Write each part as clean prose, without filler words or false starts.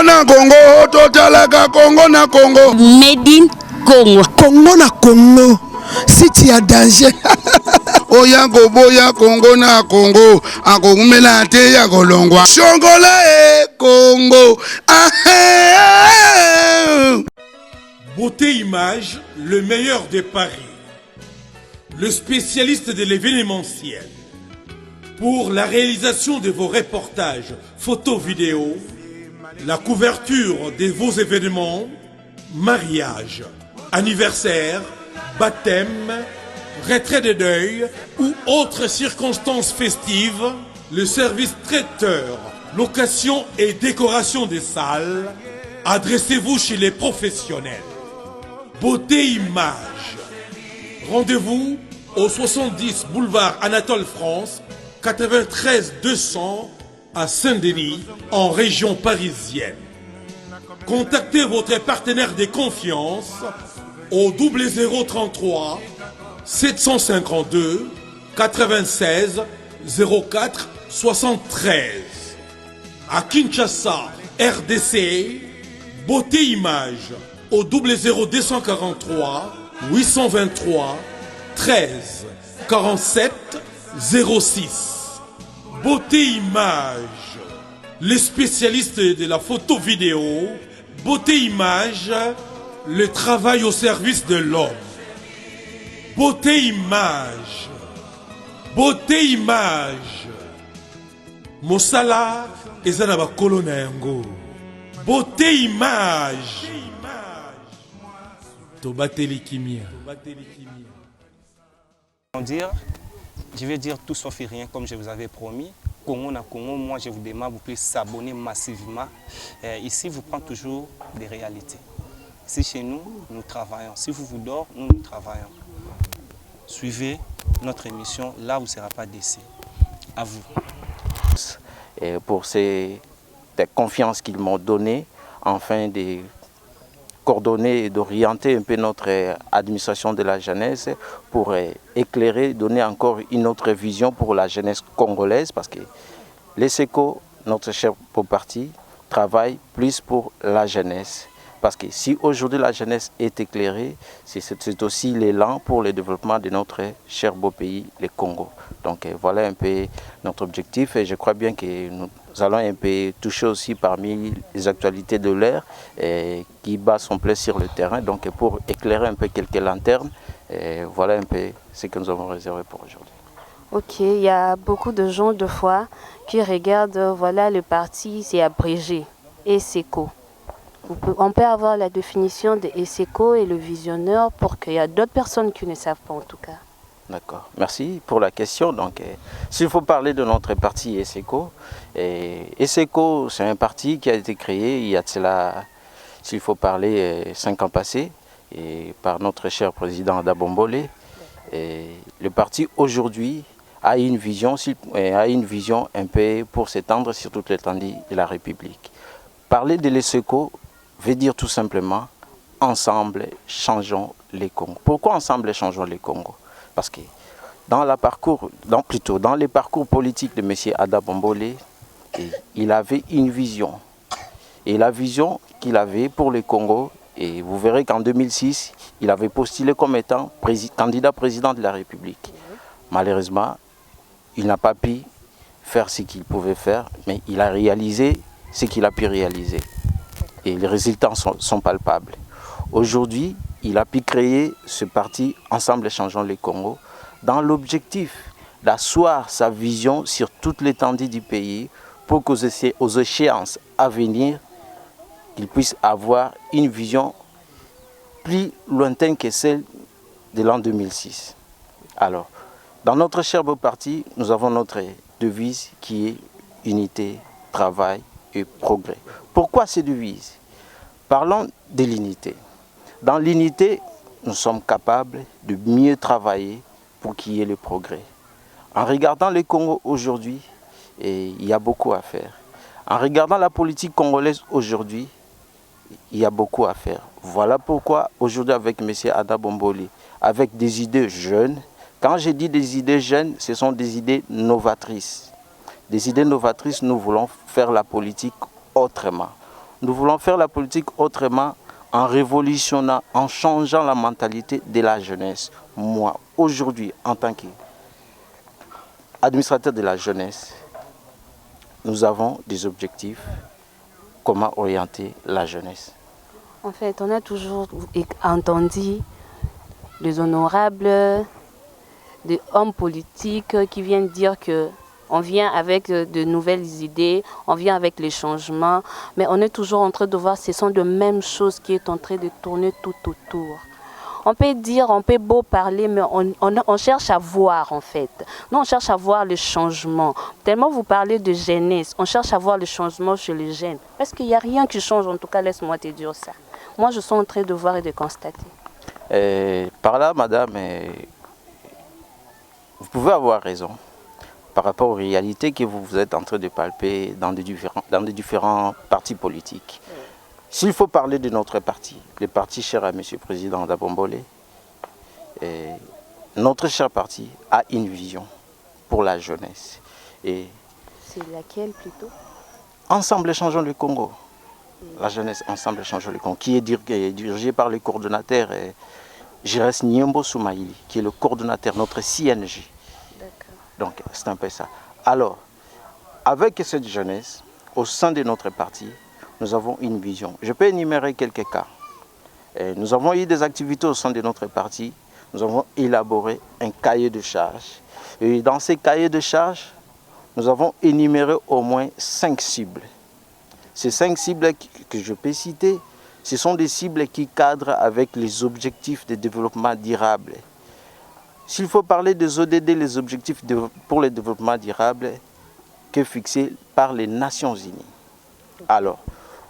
Congo na Congo, totalaka Congo na Congo. Made in Congo. Congo na Congo. Si tu as danger. Oya boya Congo na Congo. Akokumela te ya kolongwa. Shongola Congo. Beauté Image, le meilleur de Paris. Le spécialiste de l'événementiel. Pour la réalisation de vos reportages, photos, vidéos, la couverture de vos événements, mariage, anniversaire, baptême, retrait de deuil ou autres circonstances festives, le service traiteur, location et décoration des salles, adressez-vous chez les professionnels. Beauté Image. Rendez-vous au 70 boulevard Anatole France, 93 200 à Saint-Denis, en région parisienne. Contactez votre partenaire de confiance au 0033 752 96 04 73. À Kinshasa, RDC, Beauté Image au 00243 823 13 47 06. Beauté Image, les spécialistes de la photo vidéo. Beauté Image, le travail au service de l'homme. Beauté Image, Beauté Image, Mosala ezana kolona yango. Beauté Image, Tobateli Kimia. Je vais dire tout sauf rien comme je vous avais promis. Congo na Congo, moi je vous demande, vous pouvez s'abonner massivement. Ici, vous prenez toujours des réalités. Si chez nous, nous travaillons. Si vous dormez, nous travaillons. Suivez notre émission, là vous ne serez pas déçus. À vous. Et pour cette confiance qu'ils m'ont donnée, afin de coordonner et d'orienter un peu notre administration de la jeunesse pour éclairer, donner encore une autre vision pour la jeunesse congolaise, parce que l'ESECO, notre chef pour parti, travaille plus pour la jeunesse. Parce que si aujourd'hui la jeunesse est éclairée, c'est aussi l'élan pour le développement de notre cher beau pays, le Congo. Donc voilà un peu notre objectif et je crois bien que nous allons un peu toucher aussi parmi les actualités de l'heure qui bat son plein sur le terrain. Donc pour éclairer un peu quelques lanternes, voilà un peu ce que nous avons réservé pour aujourd'hui. Ok, il y a beaucoup de gens de fois qui regardent, voilà le parti, c'est abrégé, ESECO. On peut avoir la définition de ESECO et le visionneur pour qu'il y a d'autres personnes qui ne savent pas en tout cas. D'accord, merci pour la question. Donc, s'il faut parler de notre parti ESECO, ESECO c'est un parti qui a été créé il y a de cela, s'il faut parler, 5 ans passés, par notre cher président Ada Bombolé. Le parti aujourd'hui a une vision un peu pour s'étendre sur toute l'étendue de la République. Parler de l'ESECO veut dire tout simplement ensemble changeons les Congos. Pourquoi ensemble changeons les Congos? Parce que dans les parcours politiques de M. Ada Bombolé, il avait une vision. Et la vision qu'il avait pour le Congo, et vous verrez qu'en 2006, il avait postulé comme étant candidat président de la République. Malheureusement, il n'a pas pu faire ce qu'il pouvait faire, mais il a réalisé ce qu'il a pu réaliser. Et les résultats sont palpables. Aujourd'hui, il a pu créer ce parti Ensemble Changeons les Congo dans l'objectif d'asseoir sa vision sur toute l'étendue du pays pour qu'aux échéances à venir, qu'il puisse avoir une vision plus lointaine que celle de l'an 2006. Alors, dans notre cher beau parti, nous avons notre devise qui est unité, travail et progrès. Pourquoi ces devises? Parlons de l'unité. Dans l'unité, nous sommes capables de mieux travailler pour qu'il y ait le progrès. En regardant le Congo aujourd'hui, il y a beaucoup à faire. En regardant la politique congolaise aujourd'hui, il y a beaucoup à faire. Voilà pourquoi aujourd'hui avec M. Ada Bombolé, avec des idées jeunes, quand je dis des idées jeunes, ce sont des idées novatrices. Des idées novatrices, nous voulons faire la politique autrement. Nous voulons faire la politique autrement, en révolutionnant, en changeant la mentalité de la jeunesse. Moi, aujourd'hui, en tant qu'administrateur de la jeunesse, nous avons des objectifs. Comment orienter la jeunesse? En fait, on a toujours entendu des honorables, des hommes politiques qui viennent dire que on vient avec de nouvelles idées, on vient avec les changements, mais on est toujours en train de voir que ce sont de mêmes choses qui est en train de tourner tout autour. On peut dire, on peut beau parler, mais on cherche à voir en fait. Nous, on cherche à voir le changement. Tellement vous parlez de jeunesse, on cherche à voir le changement chez les jeunes. Parce qu'il n'y a rien qui change, en tout cas, laisse-moi te dire ça. Moi, je suis en train de voir et de constater. Par là, madame, vous pouvez avoir raison par rapport aux réalités que vous êtes en train de palper dans des différents partis politiques. S'il faut parler de notre parti, le parti cher à M. le Président Dabombolé, notre cher parti a une vision pour la jeunesse. C'est laquelle plutôt? Ensemble changeons le Congo. La jeunesse Ensemble changeons le Congo, qui est dirigé par le coordonnateur Jérès Nyembo Soumaïli, qui est le coordonnateur, notre CNJ. Donc c'est un peu ça. Alors, avec cette jeunesse, au sein de notre parti, nous avons une vision. Je peux énumérer quelques cas. Nous avons eu des activités au sein de notre parti. Nous avons élaboré un cahier de charges. Et dans ces cahiers de charges, nous avons énuméré au moins 5 cibles. Ces 5 cibles que je peux citer, ce sont des cibles qui cadrent avec les objectifs de développement durable. S'il faut parler des ODD, les objectifs pour le développement durable, que fixés par les Nations Unies. Alors,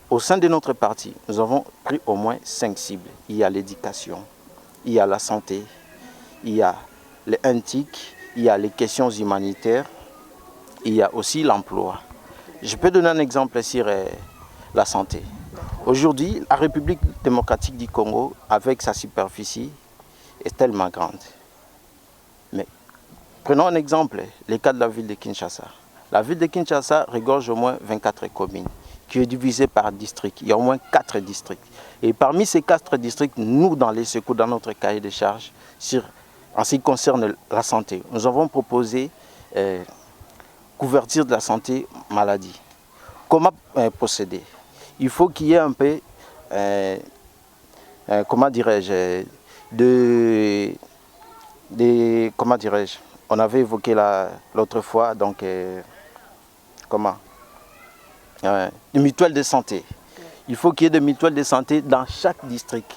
au sein de notre parti, nous avons pris au moins 5 cibles. Il y a l'éducation, il y a la santé, il y a l'éthique, il y a les questions humanitaires, il y a aussi l'emploi. Je peux donner un exemple sur la santé. Aujourd'hui, la République démocratique du Congo, avec sa superficie, est tellement grande. Mais prenons un exemple, le cas de la ville de Kinshasa. La ville de Kinshasa regorge au moins 24 communes, qui est divisée par district. Il y a au moins 4 districts. Et parmi ces 4 districts, nous, dans les secours, dans notre cahier de charges, en ce qui concerne la santé, nous avons proposé couverture de la santé maladie. Comment procéder? Il faut qu'il y ait un peu, comment dirais-je, comment dirais-je, on avait évoqué l'autre fois, donc, des mutuelles de santé. Il faut qu'il y ait des mutuelles de santé dans chaque district.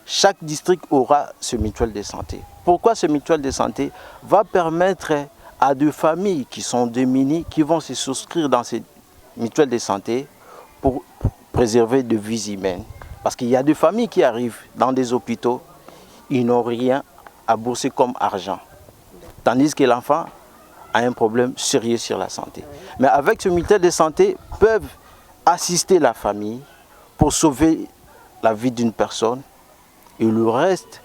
Chaque district aura ce mutuelle de santé. Pourquoi ce mutuelle de santé va permettre à des familles qui sont démunies, qui vont se souscrire dans ces mutuelles de santé pour préserver des vies humaines. Parce qu'il y a des familles qui arrivent dans des hôpitaux, ils n'ont rien à bourser comme argent. Tandis que l'enfant a un problème sérieux sur la santé. Mais avec ce mutuelle de santé, peuvent assister la famille pour sauver la vie d'une personne. Et le reste,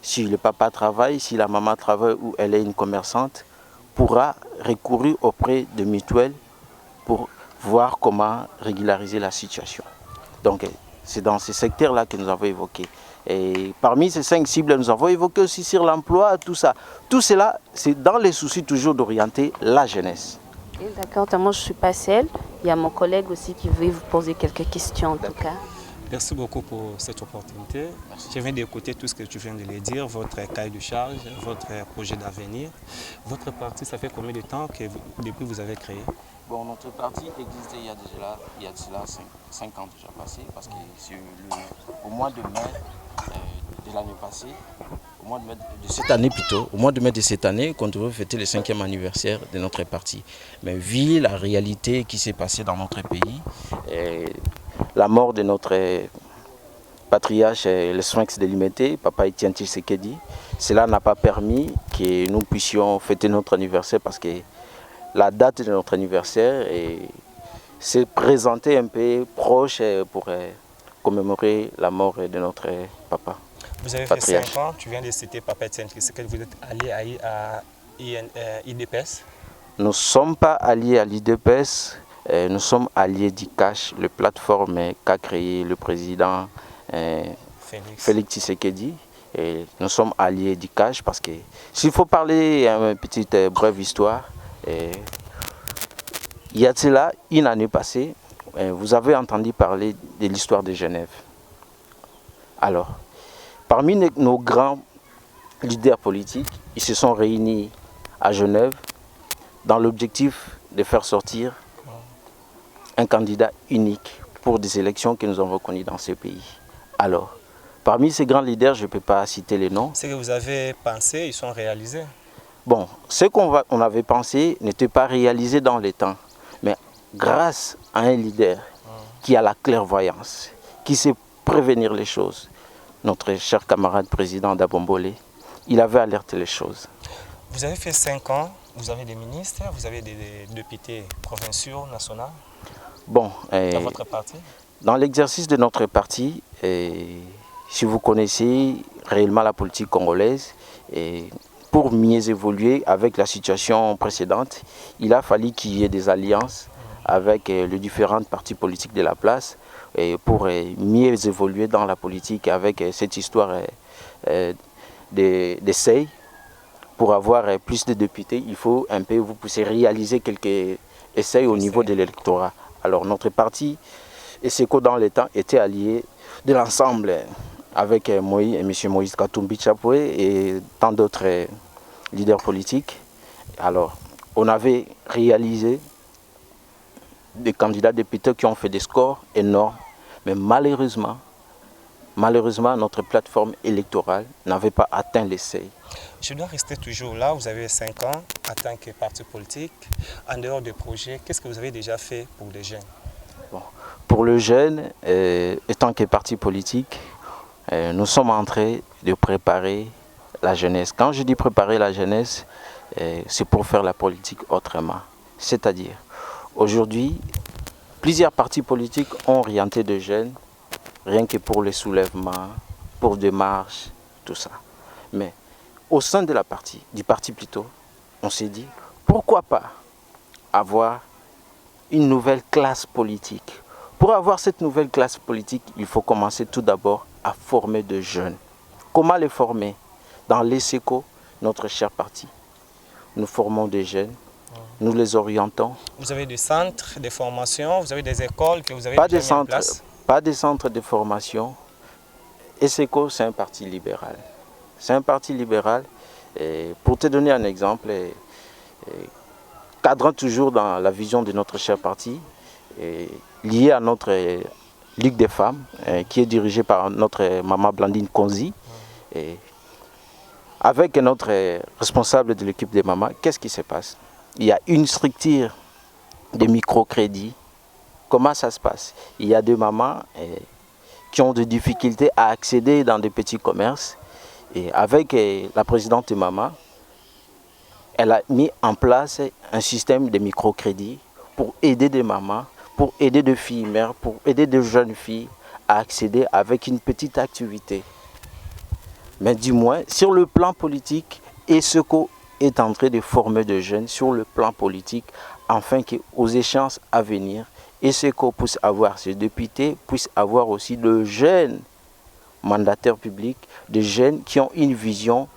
si le papa travaille, si la maman travaille ou elle est une commerçante, pourra recourir auprès de mutuelles pour voir comment régulariser la situation. Donc c'est dans ce secteur-là que nous avons évoqué. Et parmi ces 5 cibles, nous avons évoqué aussi sur l'emploi, tout ça. Tout cela, c'est dans les soucis toujours d'orienter la jeunesse. D'accord, moi je ne suis pas seule. Il y a mon collègue aussi qui veut vous poser quelques questions en tout cas. Merci beaucoup pour cette opportunité. Je viens d'écouter tout ce que tu viens de le dire, votre cahier de charge, votre projet d'avenir. Votre parti, ça fait combien de temps que depuis vous avez créé? Bon, notre parti existait il y a de cela 5 ans déjà passé, parce que au mois de mai de l'année passée, au mois de mai de cette année plutôt, au mois de mai de cette année, qu'on devait fêter le 5e anniversaire de notre parti. Mais vu la réalité qui s'est passée dans notre pays, la mort de notre patriarche, le Sphinx de Limité, Papa Etienne Tshisekedi, cela n'a pas permis que nous puissions fêter notre anniversaire parce que la date de notre anniversaire s'est présentée un peu proche pour commémorer la mort de notre papa. Vous avez fait 5 ans, tu viens de citer Papa Etienne Tshisekedi, vous êtes allié à IDPS? Nous ne sommes pas alliés à l'IDPS, Nous sommes alliés d'ICASH, le plateforme qu'a créé le président Félix Tshisekedi. Et nous sommes alliés d'ICASH parce que s'il faut parler une petite brève histoire, il y a cela une année passée, vous avez entendu parler de l'histoire de Genève. Alors, parmi nos grands leaders politiques, ils se sont réunis à Genève dans l'objectif de faire sortir un candidat unique pour des élections que nous avons connues dans ce pays. Alors, parmi ces grands leaders, je ne peux pas citer les noms. Ce que vous avez pensé, ils sont réalisés. Bon, ce qu'on avait pensé n'était pas réalisé dans les temps. Mais grâce à un leader qui a la clairvoyance, qui sait prévenir les choses, notre cher camarade président Dabombolé, il avait alerté les choses. Vous avez fait 5 ans, vous avez des ministres, vous avez des députés provinciaux, nationaux. Bon, dans votre parti? Dans l'exercice de notre parti, si vous connaissez réellement la politique congolaise, pour mieux évoluer avec la situation précédente, il a fallu qu'il y ait des alliances avec les différents partis politiques de la place pour mieux évoluer dans la politique avec cette histoire d'essai. Pour avoir plus de députés, il faut un peu vous pousser réaliser quelques essais au niveau de l'électorat. Alors notre parti, ESECO dans les temps, était allié de l'ensemble avec M. Moïse Katumbi Chapoué et tant d'autres leaders politiques. Alors, on avait réalisé des candidats députés qui ont fait des scores énormes, mais malheureusement, notre plateforme électorale n'avait pas atteint les seuils. Je dois rester toujours là, vous avez 5 ans en tant que parti politique. En dehors des projets, qu'est-ce que vous avez déjà fait pour les jeunes? Bon, pour le jeune, étant que parti politique, nous sommes en train de préparer la jeunesse. Quand je dis préparer la jeunesse, c'est pour faire la politique autrement. C'est-à-dire, aujourd'hui, plusieurs partis politiques ont orienté des jeunes, rien que pour les soulèvements, pour des marches, tout ça. Mais au sein de du parti plutôt, on s'est dit, pourquoi pas avoir une nouvelle classe politique. Pour avoir cette nouvelle classe politique, il faut commencer tout d'abord à former des jeunes. Comment les former? Dans l'ESECO, notre cher parti, nous formons des jeunes, nous les orientons. Vous avez des centres de formation, vous avez des écoles que vous avez pas déjà mis en place? place? Pas de centres de formation. ESECO, c'est un parti libéral. C'est un parti libéral. Et pour te donner un exemple, cadrant toujours dans la vision de notre cher parti, lié à notre Ligue des femmes, qui est dirigée par notre maman Blandine Konzi. Avec notre responsable de l'équipe des mamans, qu'est-ce qui se passe? Il y a une structure de microcrédit. Comment ça se passe? Il y a des mamans qui ont des difficultés à accéder dans des petits commerces. Et avec la présidente de Maman, elle a mis en place un système de microcrédit pour aider des mamans, pour aider des filles mères, pour aider des jeunes filles à accéder avec une petite activité. Mais du moins, sur le plan politique, ESECO est en train de former des jeunes sur le plan politique, afin qu'aux échéances à venir, ESECO puisse avoir ses députés, puisse avoir aussi de jeunes mandataires publics, des jeunes qui ont une vision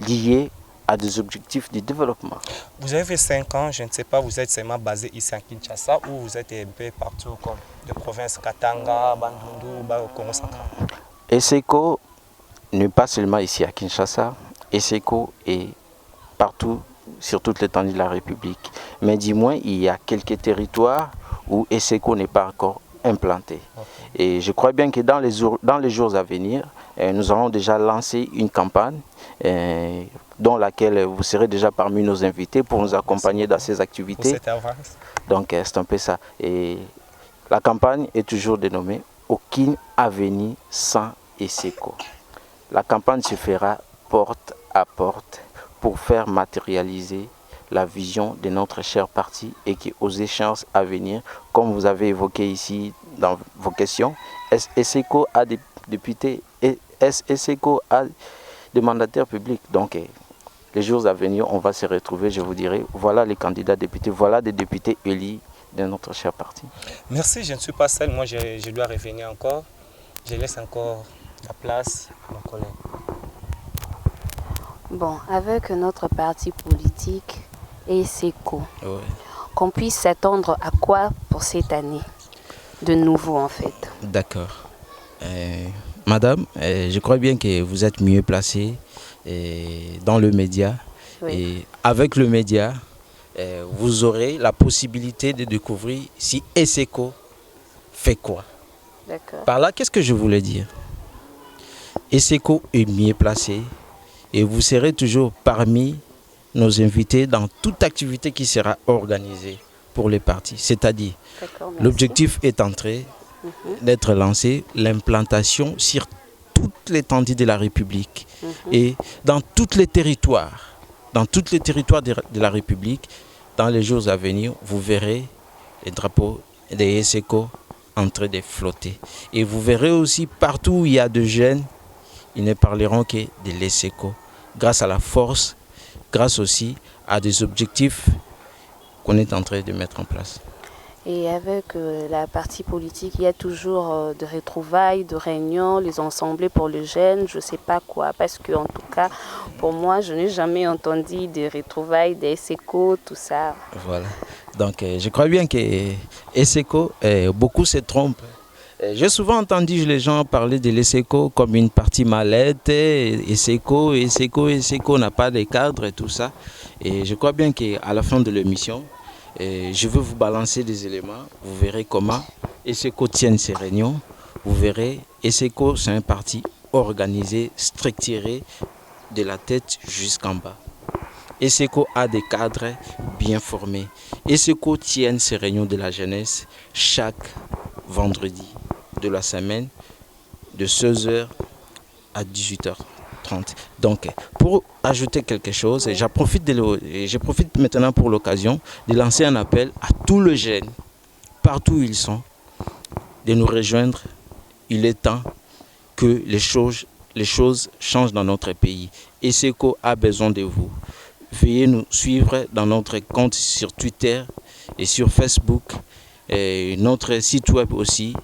liée à des objectifs de développement. Vous avez fait 5 ans, je ne sais pas, vous êtes seulement basé ici à Kinshasa ou vous êtes un peu partout comme de provinces Katanga, Bandundu, Congo central? ESECO n'est pas seulement ici à Kinshasa, ESECO est partout sur toute l'étendue de la République. Mais du moins, il y a quelques territoires où ESECO n'est pas encore implanté. Et je crois bien que dans les jours à venir, nous allons déjà lancer une campagne dans laquelle vous serez déjà parmi nos invités pour nous accompagner dans ces activités. Donc c'est un peu ça. Et la campagne est toujours dénommée « Aucune avenir sans ESECO ». La campagne se fera porte à porte pour faire matérialiser la vision de notre cher parti et qu'aux échéances à venir, comme vous avez évoqué ici dans vos questions, ESECO a des députés et ESECO a des mandataires publics. Donc les jours à venir, on va se retrouver, je vous dirai, voilà les candidats députés, voilà des députés élus de notre cher parti? Merci, je ne suis pas seul. Moi, je dois revenir encore. Je laisse encore la place à mon collègue. Bon, avec notre parti politique ESECO, Oui. qu'on puisse s'attendre à quoi pour cette année de nouveau en fait? D'accord. Madame, je crois bien que vous êtes mieux placée dans le média. Oui. Et avec le média, vous aurez la possibilité de découvrir si ESECO fait quoi. D'accord. Par là, qu'est-ce que je voulais dire? ESECO est mieux placé et vous serez toujours parmi nos invités dans toute activité qui sera organisée pour les partis. C'est-à-dire, D'accord, merci. l'objectif est entré d'être lancé, l'implantation sur toute l'étendue de la République et dans tous les territoires. Dans tous les territoires de la République, dans les jours à venir, vous verrez les drapeaux des ESECO en train de flotter. Et vous verrez aussi partout où il y a de jeunes, ils ne parleront que de l'ESECO. Grâce à la force, grâce aussi à des objectifs qu'on est en train de mettre en place. Et avec la partie politique, il y a toujours de retrouvailles, de réunions, les assemblées pour les jeunes, je ne sais pas quoi. Parce que en tout cas, pour moi, je n'ai jamais entendu des retrouvailles, des ESECO, tout ça. Voilà. Donc, je crois bien que ESECO, beaucoup se trompent. J'ai souvent entendu les gens parler de l'ESECO comme une partie mallette, ESECO n'a pas de cadre et tout ça. Et je crois bien qu'à la fin de l'émission, je veux vous balancer des éléments. Vous verrez comment ESECO tient ses réunions. Vous verrez, ESECO, c'est un parti organisé, structuré de la tête jusqu'en bas. ESECO a des cadres bien formés. ESECO tient ses réunions de la jeunesse chaque vendredi de la semaine de 16h à 18h30. Donc, pour ajouter quelque chose, je profite maintenant pour l'occasion de lancer un appel à tous les jeunes, partout où ils sont, de nous rejoindre. Il est temps que les choses changent dans notre pays. ESECO a besoin de vous. Veuillez nous suivre dans notre compte sur Twitter et sur Facebook, et notre site web aussi.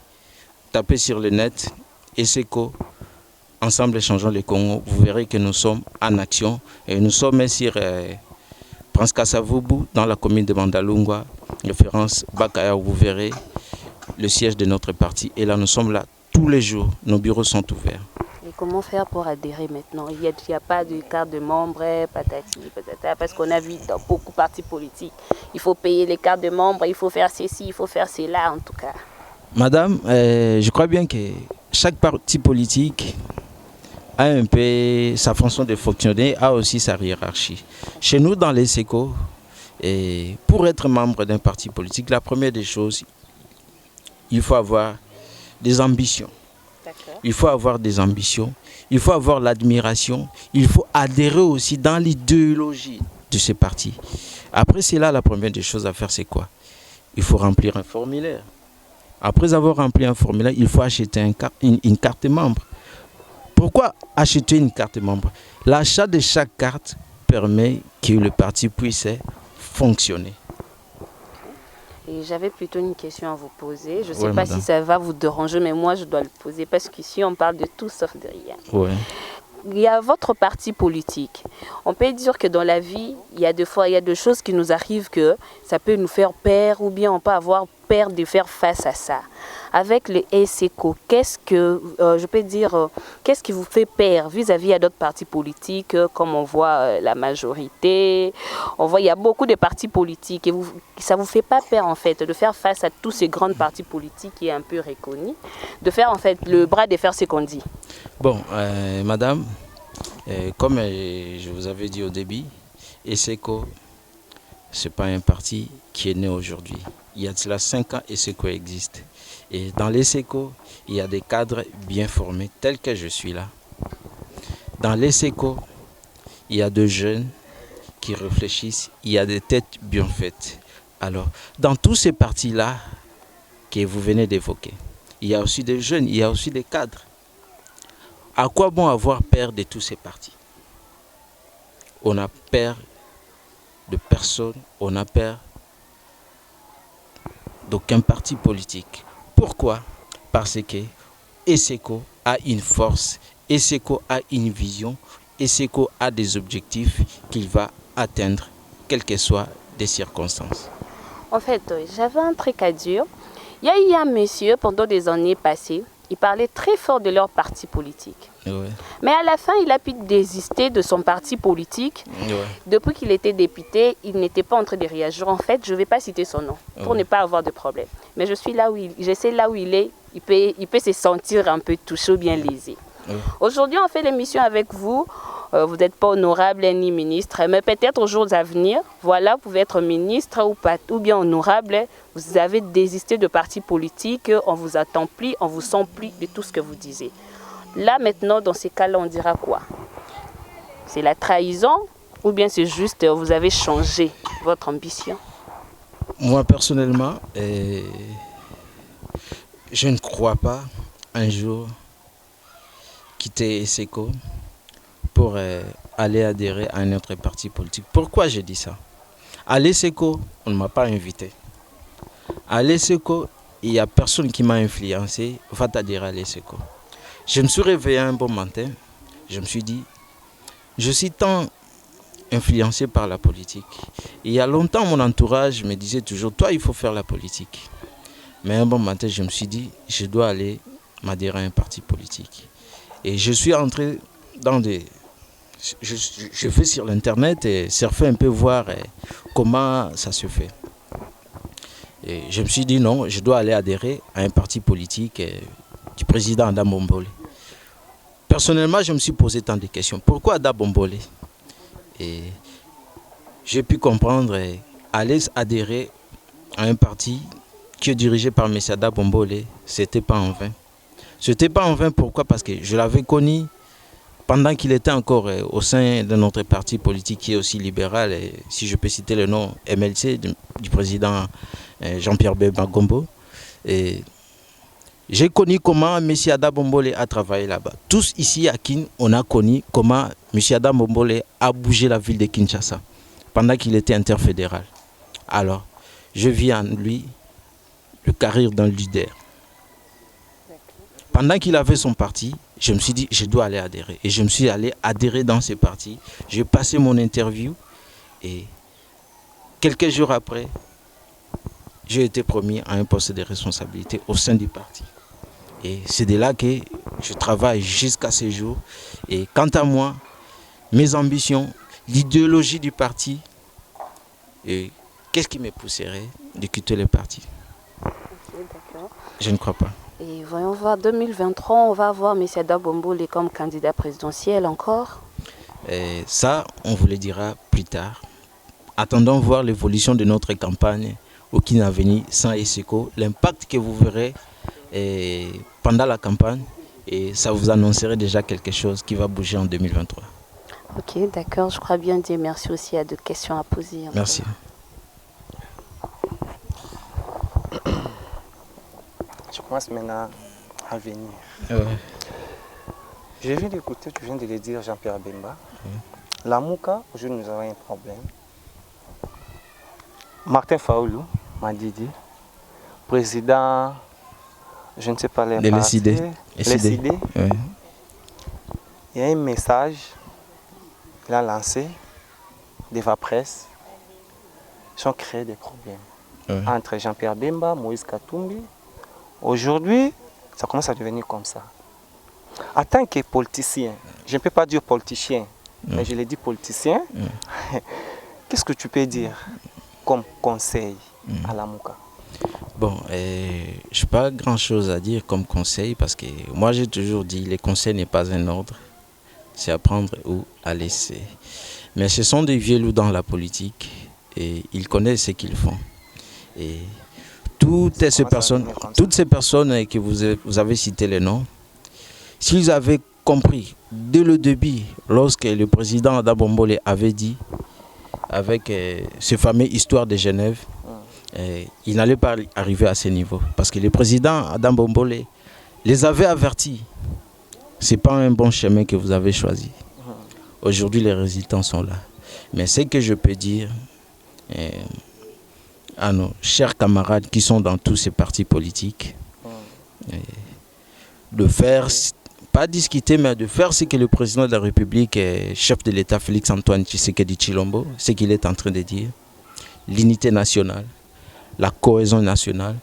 Tapez sur le net ESECO, Ensemble Changeons le Congo. Vous verrez que nous sommes en action. Et nous sommes sur Prince Kasavubu, dans la commune de Mandalungwa, référence Bakaya. Vous verrez le siège de notre parti. Et là, nous sommes là tous les jours. Nos bureaux sont ouverts. Et comment faire pour adhérer maintenant? Il n'y a pas de carte de membre, patati, patata, parce qu'on a vu dans beaucoup de partis politiques, il faut payer les cartes de membres, il faut faire ceci, il faut faire cela en tout cas. Madame, je crois bien que chaque parti politique a un peu sa façon de fonctionner, a aussi sa hiérarchie. Chez nous, dans l'ESECO, pour être membre d'un parti politique, la première des choses, il faut avoir des ambitions. Il faut avoir des ambitions, il faut avoir l'admiration, il faut adhérer aussi dans l'idéologie de ce parti. Après cela, la première des choses à faire, c'est quoi? Il faut remplir un formulaire. Après avoir rempli un formulaire, il faut acheter une carte membre. Pourquoi acheter une carte membre? L'achat de chaque carte permet que le parti puisse fonctionner. Et j'avais plutôt une question à vous poser. Je ne sais pas madame. si ça va vous déranger, mais moi je dois le poser parce qu'ici on parle de tout sauf de rien. Ouais. Il y a votre parti politique. On peut dire que dans la vie, il y a des fois, il y a des choses qui nous arrivent que ça peut nous faire peur ou bien on peut avoir peur de faire face à ça. Avec les ESECO, qu'est-ce qui vous fait peur vis-à-vis à d'autres partis politiques, comme on voit la majorité, on voit il y a beaucoup de partis politiques et ça vous fait pas peur en fait de faire face à tous ces grands partis politiques qui est un peu reconnu, de faire en fait le bras de fer ce qu'on dit. Bon, madame, comme je vous avais dit au début, ESECO, ce n'est pas un parti qui est né aujourd'hui. Il y a de cela 5 ans, ESECO existe. Et dans l'ESECO, il y a des cadres bien formés, tels que je suis là. Dans l'ESECO, il y a de jeunes qui réfléchissent, il y a des têtes bien faites. Alors, dans tous ces partis-là que vous venez d'évoquer, il y a aussi des jeunes, il y a aussi des cadres. À quoi bon avoir peur de tous ces partis? On a peur de personne, on a peur d'aucun parti politique. Pourquoi? Parce que ESECO a une force, ESECO a une vision, ESECO a des objectifs qu'il va atteindre, quelles que soient les circonstances. En fait, j'avais un truc à dire. Il y a eu un monsieur pendant des années passées, il parlait très fort de leur parti politique. Ouais. Mais à la fin, il a pu désister de son parti politique. Ouais. Depuis qu'il était député, il n'était pas en train de réagir. En fait, je ne vais pas citer son nom pour ne pas avoir de problème. Mais je sais là où il est, il peut se sentir un peu touché ou bien lésé. Aujourd'hui, on fait l'émission avec vous. Vous n'êtes pas honorable ni ministre, mais peut-être aux jours à venir, voilà, vous pouvez être ministre ou bien honorable. Vous avez désisté de parti politique, on vous attend plus, on vous sent plus de tout ce que vous disiez. Là, maintenant, dans ces cas-là, on dira quoi? C'est la trahison ou bien c'est juste vous avez changé votre ambition? Moi, personnellement, je ne crois pas un jour quitter ESECO pour aller adhérer à un autre parti politique. Pourquoi je dis ça? À l'ESECO, on ne m'a pas invité. À l'ESECO, il n'y a personne qui m'a influencé, va t'adhérer à l'ESECO. Je me suis réveillé un bon matin, je me suis dit, je suis tant influencé par la politique. Il y a longtemps, mon entourage me disait toujours, toi, il faut faire la politique. Mais un bon matin, je me suis dit, je dois aller m'adhérer à un parti politique. Et je suis entré dans des... Je vais sur l'internet et surfer un peu voir comment ça se fait. Et je me suis dit non, je dois aller adhérer à un parti politique du président Adam Bombolé. Personnellement, je me suis posé tant de questions. Pourquoi Adam Bombolé? Et j'ai pu comprendre, aller adhérer à un parti qui est dirigé par M. Adam Bombolé, c'était pas en vain. C'était pas en vain, pourquoi? Parce que je l'avais connu pendant qu'il était encore au sein de notre parti politique qui est aussi libéral, et si je peux citer le nom MLC du président Jean-Pierre Bemba Gombo. J'ai connu comment M. Adam Bombolé a travaillé là-bas. Tous ici à Kin, on a connu comment M. Adam Bombolé a bougé la ville de Kinshasa pendant qu'il était interfédéral. Alors, je vis en lui le carrière d'un leader. Pendant qu'il avait son parti, je me suis dit, je dois aller adhérer. Et je me suis allé adhérer dans ce parti. J'ai passé mon interview et quelques jours après, j'ai été promis à un poste de responsabilité au sein du parti. Et c'est de là que je travaille jusqu'à ce jour. Et quant à moi, mes ambitions, l'idéologie du parti, et qu'est-ce qui me pousserait de quitter le parti? Je ne crois pas. Et voyons voir, 2023, on va avoir M. Adam Bombolé comme candidat présidentiel encore. Et ça, on vous le dira plus tard. Attendons voir l'évolution de notre campagne au Kin Avenir sans ESECO, l'impact que vous verrez pendant la campagne, et ça vous annoncerait déjà quelque chose qui va bouger en 2023. Ok, d'accord, je crois bien dire merci aussi. Il y a deux questions à poser. Merci. Je commence maintenant à venir. Ouais. Je viens d'écouter, tu viens de le dire, Jean-Pierre Bemba. La Mouka, aujourd'hui nous avons un problème. Martin Faoulou m'a dit, président, je ne sais pas les partis, les idées. Ouais. Il y a un message qu'il a lancé devant presse. Ils ont créé des problèmes entre Jean-Pierre Bemba, Moïse Katumbi. Aujourd'hui, ça commence à devenir comme ça. En tant que politicien, je ne peux pas dire politicien, mais je l'ai dit politicien, qu'est-ce que tu peux dire comme conseil à la Mouka? Bon, je n'ai pas grand-chose à dire comme conseil parce que moi j'ai toujours dit les conseils n'est pas un ordre, c'est à prendre ou à laisser. Mais ce sont des vieux loups dans la politique et ils connaissent ce qu'ils font. Et toutes ces personnes que vous avez cité les noms, s'ils avaient compris dès le début, lorsque le président Adam Bombolé avait dit, avec ce fameux histoire de Genève, il n'allait pas arriver à ce niveau. Parce que le président Adam Bombolé les avait avertis. Ce n'est pas un bon chemin que vous avez choisi. Aujourd'hui, les résultats sont là. Mais ce que je peux dire, à nos chers camarades qui sont dans tous ces partis politiques de faire, pas discuter, mais de faire ce que le président de la République et chef de l'État Félix Antoine Tshisekedi Tshilombo, ce qu'il est en train de dire, l'unité nationale, la cohésion nationale,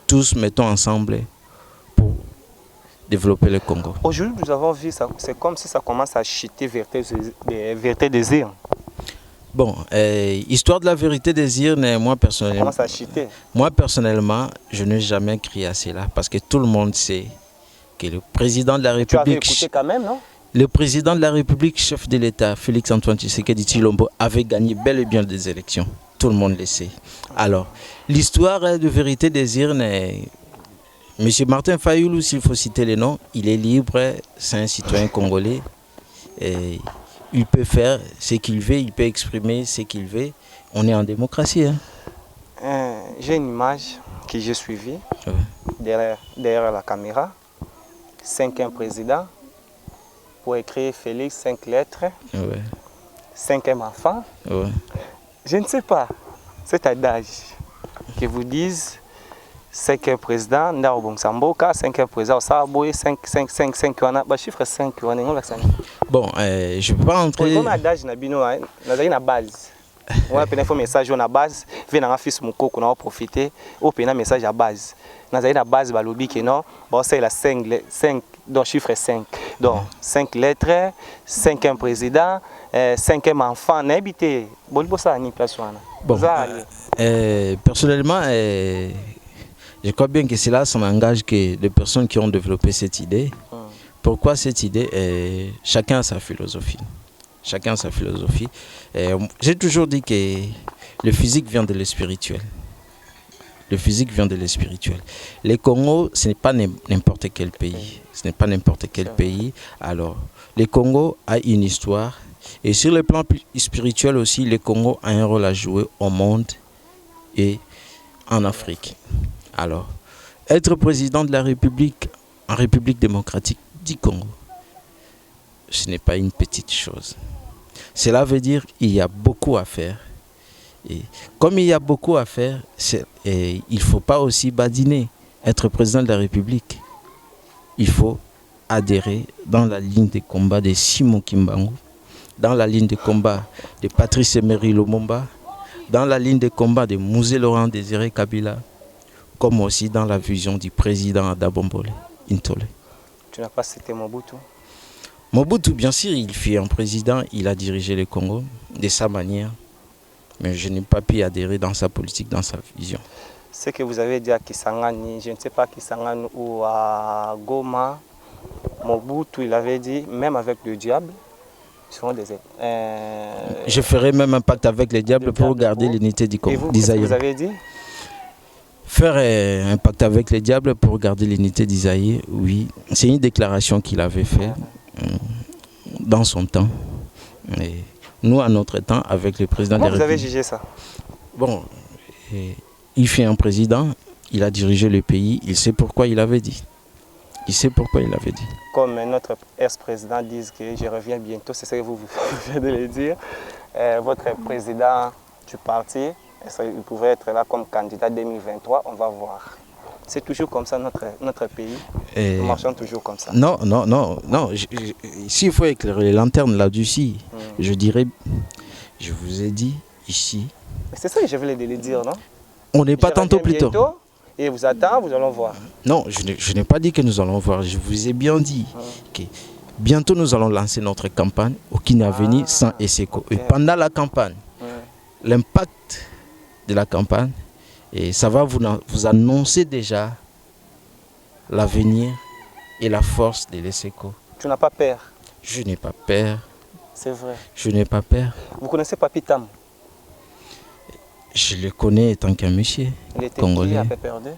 tous mettons ensemble pour développer le Congo. Aujourd'hui, nous avons vu, c'est comme si ça commence à chuter vérité désir. Bon, histoire de la vérité des urnes, moi personnellement, je n'ai jamais crié à cela parce que tout le monde sait que le président de la République, tu avais écouté quand même, non? Le président de la République, chef de l'État, Félix Antoine Tshisekedi Tshilombo, avait gagné bel et bien des élections. Tout le monde le sait. Alors, l'histoire de vérité des urnes, M. Martin Fayoulou, s'il faut citer les noms, il est libre, c'est un citoyen congolais. Et il peut faire ce qu'il veut, il peut exprimer ce qu'il veut. On est en démocratie. Hein. J'ai une image que j'ai suivie derrière la caméra. 5e président, pour écrire Félix, 5 lettres. 5e enfant. Je ne sais pas, cet adage que vous disent 5e président, Ndao Bongsamboka, 5e président, Saboye, 5, chiffre 5, bon, je ne peux pas entrer. Comme adage, il y a base. On a un message à base, il y a un fils qui a profité, il y a un message à base. Il y a une base, c'est la 5, donc chiffre 5. Donc 5 lettres, 5e président, 5e enfant, n'habité. Bon, personnellement, je crois bien que cela, ça n'engage que les personnes qui ont développé cette idée. Pourquoi cette idée? Chacun a sa philosophie. Chacun a sa philosophie. J'ai toujours dit que le physique vient de l'espirituel. Le physique vient de l'espirituel. Le Congo, ce n'est pas n'importe quel pays. Ce n'est pas n'importe quel pays. Alors, le Congo a une histoire. Et sur le plan spirituel aussi, le Congo a un rôle à jouer au monde et en Afrique. Alors, être président de la République, en République démocratique du Congo, ce n'est pas une petite chose. Cela veut dire qu'il y a beaucoup à faire. Et comme il y a beaucoup à faire, il ne faut pas aussi badiner. Être président de la République, il faut adhérer dans la ligne de combat de Simon Kimbangu, dans la ligne de combat de Patrice Emery Lumumba, dans la ligne de combat de Mouzé Laurent Désiré Kabila, comme aussi dans la vision du président Adabombole Intole. Tu n'as pas cité Mobutu? Mobutu, bien sûr, il fut un président, il a dirigé le Congo de sa manière, mais je n'ai pas pu adhérer dans sa politique, dans sa vision. Ce que vous avez dit à Kisangani, je ne sais pas Kisangani ou à Goma, Mobutu, il avait dit, même avec le diable, je ferai même un pacte avec le diable pour garder l'unité du Congo. Et vous, qu'est-ce que vous avez dit? Faire un pacte avec le diable pour garder l'unité d'Isaïe, oui. C'est une déclaration qu'il avait faite dans son temps. Et nous, à notre temps, avec le président de la République. Vous avez jugé ça? Bon, il fait un président, il a dirigé le pays, il sait pourquoi il avait dit. Il sait pourquoi il avait dit. Comme notre ex-président dit que je reviens bientôt, c'est ce que vous venez de le dire. Votre président du parti, il pouvait être là comme candidat 2023, on va voir. C'est toujours comme ça notre pays. Nous marchons toujours comme ça. Non. S'il faut éclairer les lanternes là-dessus, je dirais, je vous ai dit ici. C'est ça que je voulais le dire, non? On n'est pas tantôt plus tôt. Et vous attendez, vous allons voir. Non, je n'ai pas dit que nous allons voir. Je vous ai bien dit que bientôt nous allons lancer notre campagne au Kinaveni sans Eseko. Et pendant la campagne, l'impact de la campagne, et ça va vous annoncer déjà l'avenir et la force de l'Eseko. Tu n'as pas peur? Je n'ai pas peur. C'est vrai. Je n'ai pas peur. Vous connaissez Papi Tam? Je le connais étant qu'un monsieur congolais. Il était qui à PPRD?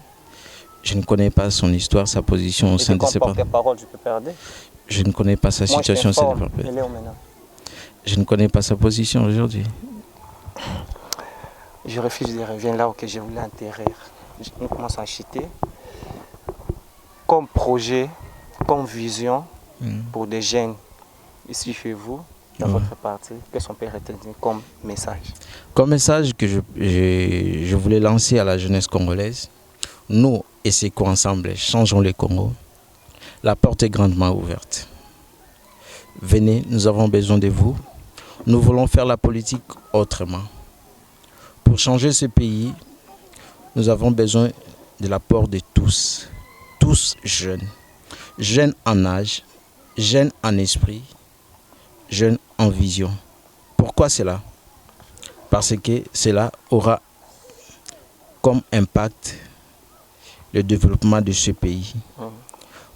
Je ne connais pas son histoire, sa position au sein de ses partis. Je ne connais pas sa situation au sein de ses partis. Je ne connais pas sa position aujourd'hui. Je refuse de revenir là où je voulais atterrir. Nous commençons à chuter. Comme projet, comme vision pour des jeunes ici chez vous, dans votre parti. Qu'est-ce qu'on peut retenir comme message? Comme message que je voulais lancer à la jeunesse congolaise, nous et ESECO ensemble, changeons le Congo. La porte est grandement ouverte. Venez, nous avons besoin de vous. Nous voulons faire la politique autrement. Pour changer ce pays, nous avons besoin de l'apport de tous. Tous jeunes. Jeunes en âge, jeunes en esprit, jeunes en vision. Pourquoi cela? Parce que cela aura comme impact le développement de ce pays.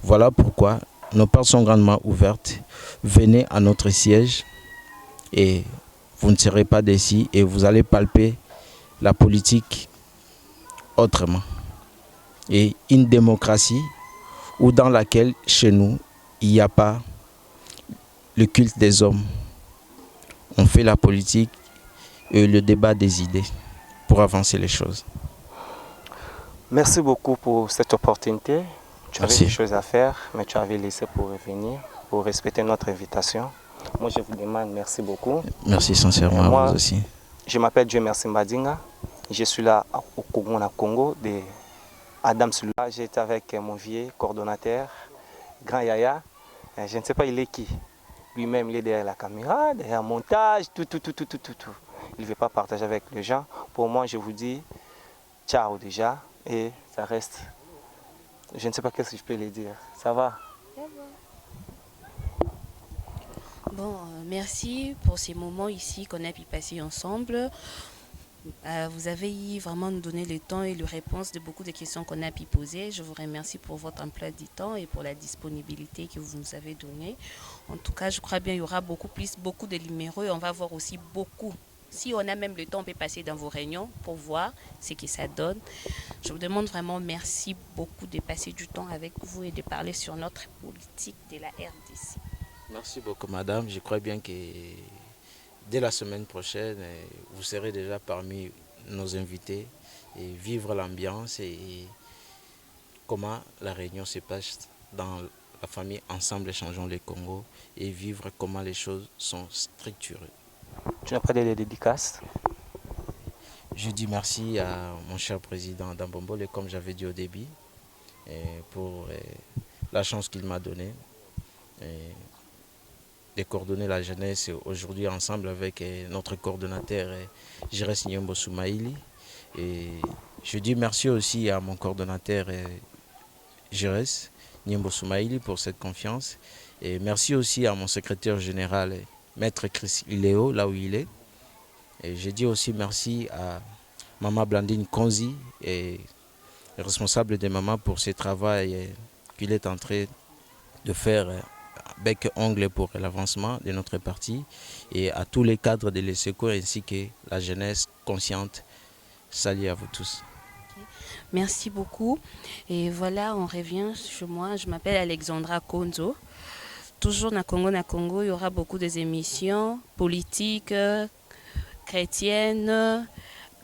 Voilà pourquoi nos portes sont grandement ouvertes. Venez à notre siège et vous ne serez pas déçus et vous allez palper la politique autrement. Et une démocratie où dans laquelle chez nous il n'y a pas le culte des hommes. On fait la politique et le débat des idées pour avancer les choses. Merci beaucoup pour cette opportunité. Tu avais Merci. des choses à faire, mais tu avais laissé pour revenir, pour respecter notre invitation. Moi, je vous demande merci beaucoup. Merci sincèrement à moi, vous aussi. Je m'appelle Dieu Merci Mbadinga. Je suis là au Congo, de Adam Sulula. J'ai été avec mon vieux coordonnateur, Grand Yaya. Je ne sais pas il est qui. Lui-même, il est derrière la caméra, derrière le montage, tout. Il ne veut pas partager avec les gens. Pour moi, je vous dis ciao déjà. Et ça reste... Je ne sais pas qu'est-ce que je peux les dire. Ça va? Bon, merci pour ces moments ici qu'on a pu passer ensemble. Vous avez vraiment nous donné le temps et les réponses de beaucoup de questions qu'on a pu poser. Je vous remercie pour votre emploi du temps et pour la disponibilité que vous nous avez donnée. En tout cas, je crois bien qu'il y aura beaucoup de numéros et on va voir aussi beaucoup. Si on a même le temps, on peut passer dans vos réunions pour voir ce que ça donne. Je vous demande vraiment merci beaucoup de passer du temps avec vous et de parler sur notre politique de la RDC. Merci beaucoup madame. Je crois bien que dès la semaine prochaine, vous serez déjà parmi nos invités et vivre l'ambiance et comment la réunion se passe dans la famille Ensemble Changeons le Congo et vivre comment les choses sont structurées. Tu n'as pas de dédicaces? Je dis merci à mon cher président Dambombole, comme j'avais dit au début, pour la chance qu'il m'a donnée de coordonner la jeunesse aujourd'hui ensemble avec notre coordonnateur Jires Nyombo Soumaïli. Et je dis merci aussi à mon coordonnateur Jires Nyombo Soumaïli pour cette confiance. Et merci aussi à mon secrétaire général Maître Chris Iléo, là où il est. Et je dis aussi merci à Maman Blandine Konzi, et responsable de Maman pour ce travail qu'il est en train de faire bec-ongle pour l'avancement de notre parti, et à tous les cadres de l'ESECO ainsi que la jeunesse consciente. Salut à vous tous. Merci beaucoup. Et voilà, on revient chez moi. Je m'appelle Alexandra Konzo. Toujours na Congo, il y aura beaucoup d'émissions politiques, chrétiennes,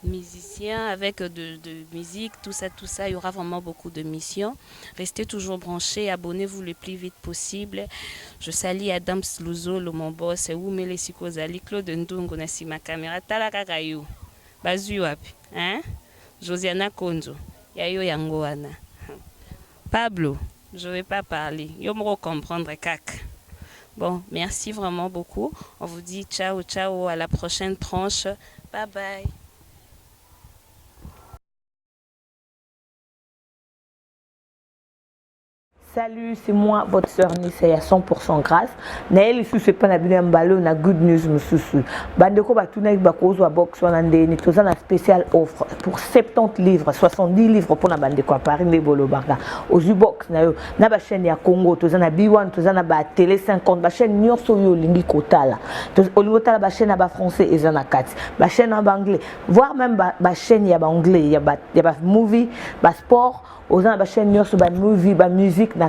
musiciens avec de musique, tout ça. Il y aura vraiment beaucoup de missions. Restez toujours branchés, abonnez-vous le plus vite possible. Je salue Adam Sluzolo, mon boss, Oumele Sikozali, Claude Ndungo, Nassima Caméra, Talaka Kayou, Bazu Wapi, hein? Josiana Konzo, Yayo Yangoana. Pablo, je ne vais pas parler. Yo me comprendre, cac. Bon, merci vraiment beaucoup. On vous dit ciao, ciao, à la prochaine tranche. Bye bye. Salut, c'est moi, votre sœur Nissa, à 100% grâce. Naël, c'est pas na bien mbalo na good news mususu. Bandeko batuna avec bakozo à box wanandeni. Tous un spécial offre pour 70 livres, 70 livres pour na bandeko à Paris les bolobarga. Au Zubox na ba chaîne ya Congo, tous na B1, tous na ba télé 50, ba chaîne nyonso yo lingi kotala. Tous au niveau tala ba chaîne na ba français et na kati. Ba chaîne en anglais, voire même ba chaîne ya ba anglais, ya ba movie, ba sport. Aux gens de chaîne sur la movie, la musique, na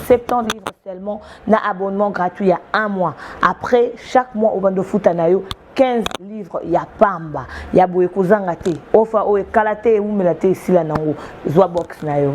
70 livres seulement, na abonnement gratuit il y a 1 mois. Après, chaque mois au bando foot anayo 15 livres, il y a pamba, il y a boye kozangate, ofa o kalate ou melate sila nango, zoa box nayo.